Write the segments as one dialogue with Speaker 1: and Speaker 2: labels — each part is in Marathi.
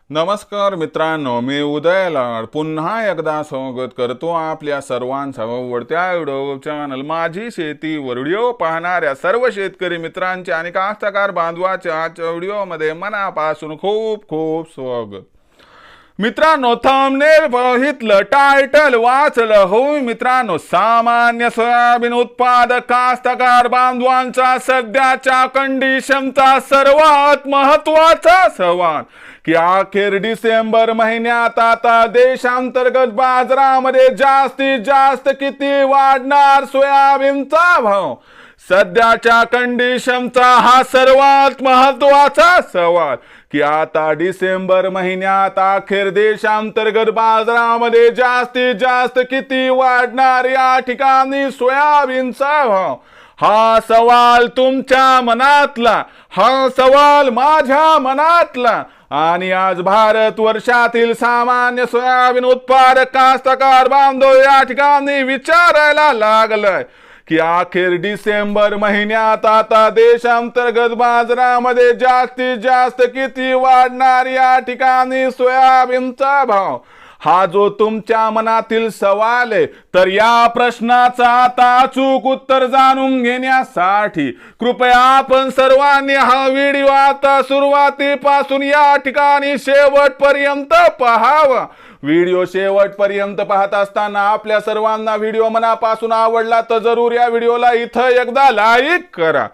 Speaker 1: नमस्कार मित्रांनो, मी उदय लाड पुन्हा एकदा स्वागत करतो आपल्या सर्वांचा आवडत्या युट्यूब चॅनल माझी शेती वर व्हिडिओ पाहणाऱ्या सर्व शेतकरी मित्रांचे आणि कास्तकार बांधवाच्या आजच्या व्हिडिओमध्ये मनापासून खूप खूप स्वागत। मित्रांनो, थंबनेल बघितलं, टायटल वाचलं, होय मित्रांनो, सामान्य सोयाबीन उत्पादक कास्तकार बांधवांचा सध्याच्या कंडिशनचा सर्वात महत्वाचा सवाल की अखेर डिसेंबर महिन्यात आता देशांतर्गत बाजारामध्ये जास्तीत जास्त किती वाढणार सोयाबीनचा भाव। सध्याच्या कंडिशनचा हा सर्वात महत्वाचा सवाल की आता डिसेंबर महिन्यात अखेर देशांतर्गत बाजारामध्ये जास्तीत जास्त किती वाढणार या ठिकाणी सोयाबीनचा भाव। हा सवाल तुमच्या मनातला, हा सवाल माझ्या मनातला आणि आज भारत वर्षातील सामान्य सोयाबीन उत्पादक कास्तकार बांधव या ठिकाणी विचारायला लागलाय की अखेर डिसेंबर महिन्यात आता देशांतर्गत बाजारामध्ये जास्तीत जास्त किती वाढणार या ठिकाणी सोयाबीनचा भाव। हा जो तुमच्या मनातील सवाल आहे, तर या प्रश्नाचा आता अचूक उत्तर जाणून घेण्यासाठी कृपया आपण सर्वांनी हा व्हिडिओ आता सुरुवातीपासून या ठिकाणी शेवटपर्यंत पाहावा। व्हिडिओ शेवटपर्यंत पाहत असताना आपल्या सर्वांना व्हिडिओ मनापासून आवडला तर जरूर या व्हिडिओला इथं एकदा लाईक करा।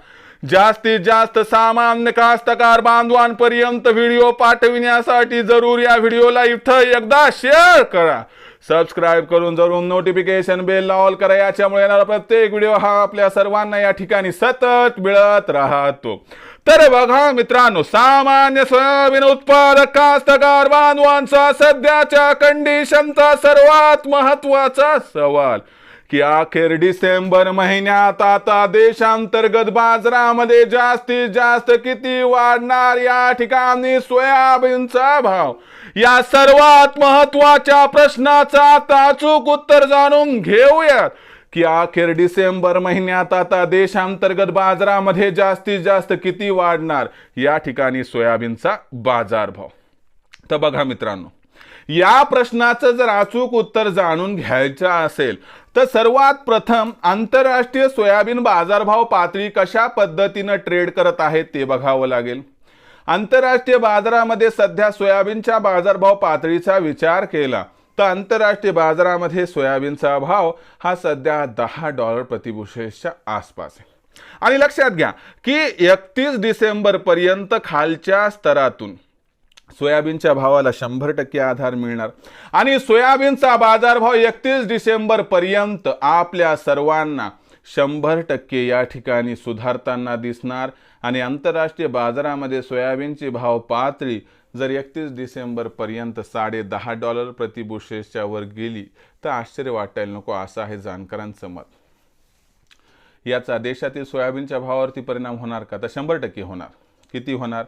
Speaker 1: जास्तीत जास्त सामान्य कास्तकार बांधवांपर्यंत व्हिडिओ पाठविण्यासाठी जरूर या व्हिडिओला इथं एकदा शेअर करा। सबस्क्राइब करून जरूर नोटिफिकेशन बेल ऑल करा, याच्यामुळे येणारा प्रत्येक व्हिडिओ हा आपल्या सर्वांना या ठिकाणी सतत मिळत राहतो। तर बघा मित्रांनो, सामान्य सोयाबीन उत्पादक कास्तकार बांधवांचा सध्याच्या कंडिशनचा सर्वात महत्वाचा सवाल की अखेर डिसेंबर महिन्यात आता देशांतर्गत बाजारामध्ये जास्तीत जास्त किती वाढणार या ठिकाणी सोयाबीनचा भाव। या सर्वात महत्वाच्या प्रश्नाचा आता अचूक उत्तर जाणून घेऊयात की अखेर डिसेंबर महिन्यात आता देशांतर्गत बाजारामध्ये जास्तीत जास्त किती वाढणार या ठिकाणी सोयाबीनचा बाजारभाव। तर बघा मित्रांनो, या प्रश्नाचं जर अचूक उत्तर जाणून घ्यायचं असेल तर सर्वात प्रथम आंतरराष्ट्रीय सोयाबीन बाजारभाव पातळी कशा पद्धतीने ट्रेड करत आहेत ते बघावं लागेल। आंतरराष्ट्रीय बाजारामध्ये सध्या सोयाबीनच्या बाजारभाव पातळीचा विचार केला तर आंतरराष्ट्रीय बाजारामध्ये सोयाबीनचा भाव हा सध्या $10 प्रतिबुशेलच्या आसपास आहे। आणि लक्षात घ्या की 31 डिसेंबर पर्यंत खालच्या स्तरातून सोयाबीनच्या भावाला 100% आधार मिळणार आणि सोयाबीनचा बाजारभाव 31 डिसेंबर पर्यंत आपल्या सर्वांना 100% या ठिकाणी सुधारताना दिसणार आणि आंतरराष्ट्रीय बाजारामध्ये सोयाबीनची भाव पातळी जर 31 डिसेंबर पर्यंत $10.5 प्रतिबुशेलच्या वर गेली तर आश्चर्य वाटायला नको, असं आहे जाणकारांचं मत। याचा देशातील सोयाबीनच्या भावावरती परिणाम होणार का? तर 100% होणार। किती होणार?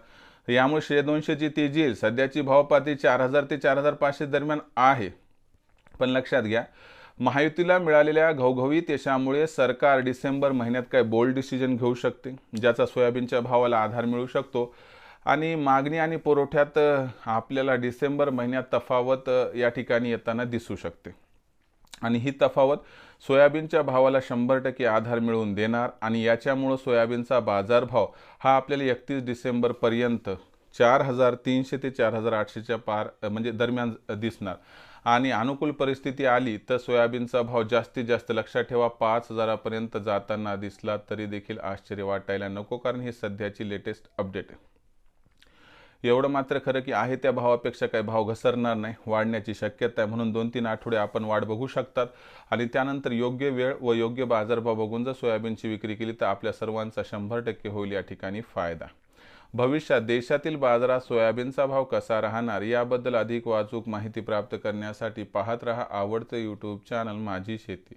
Speaker 1: यामुळे 100-200 ची तेजी येईल। सध्याची भाव पातळी 4000 ते 4500 दरम्यान आहे, पण लक्षात घ्या महायुतीला मिळालेल्या घवघवीत यशामुळे सरकार डिसेंबर महिन्यात काय बोल्ड डिसिजन घेऊ शकते ज्याचा सोयाबीनच्या भावाला आधार मिळू शकतो आणि मागणी आणि पुरवठ्यात आपल्याला डिसेंबर महिन्यात तफावत या ठिकाणी येताना दिसू शकते आणि ही तफावत सोयाबीनच्या भावाला 100% आधार मिळवून देणार आणि याच्यामुळे सोयाबीनचा बाजारभाव हा आपल्याला 31 डिसेंबर पर्यंत 4300 ते 4800च्या पार म्हणजे दरम्यान दिसणार आणि अनुकूल परिस्थिती आली तर सोयाबीनचा भाव जास्तीत जास्त लक्षात ठेवा 5000 पर्यंत जाताना दिसला तरी देखील आश्चर्य वाटायला नको, कारण ही सध्याची लेटेस्ट अपडेट आहे। एवढं मात्र खरं की आहे त्या भावापेक्षा काही भाव घसरणार नाही, वाढण्याची शक्यता आहे, म्हणून 2-3 आठवडे आपण वाढ बघू शकतात आणि त्यानंतर योग्य वेळ व योग्य बाजारभाव बघून जर सोयाबीनची विक्री केली तर आपल्या सर्वांचा 100% होईल या ठिकाणी फायदा। भविष्यात देशातील बाजारात सोयाबीनचा भाव कसा राहणार याबद्दल अधिक वाचूक माहिती प्राप्त करण्यासाठी पाहत रहा आवडतं यूट्यूब चॅनल माझी शेती।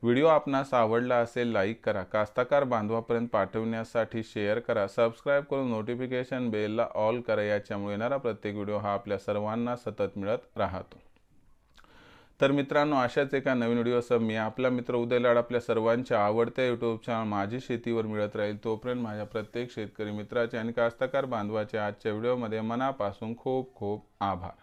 Speaker 1: व्हिडिओ आपणास आवडला असेल लाईक करा, कास्तकार बांधवापर्यंत पाठवण्यासाठी शेअर करा, सबस्क्राइब करून नोटिफिकेशन बेलला ऑल करा, याच्यामुळे येणारा प्रत्येक व्हिडिओ हा आपल्या सर्वांना सतत मिळत राहतो। तर मित्रांनो, अशाच एका नवीन व्हिडिओसह मी आपला मित्र उदय लाड आपल्या सर्वांच्या आवडत्या यूट्यूब चॅनल माझी शेतीवर मिळत राहील. तोपर्यंत माझ्या प्रत्येक शेतकरी मित्राचे आणि कास्तकार बांधवाचे आजच्या व्हिडिओमध्ये मनापासून खूप खूप आभार.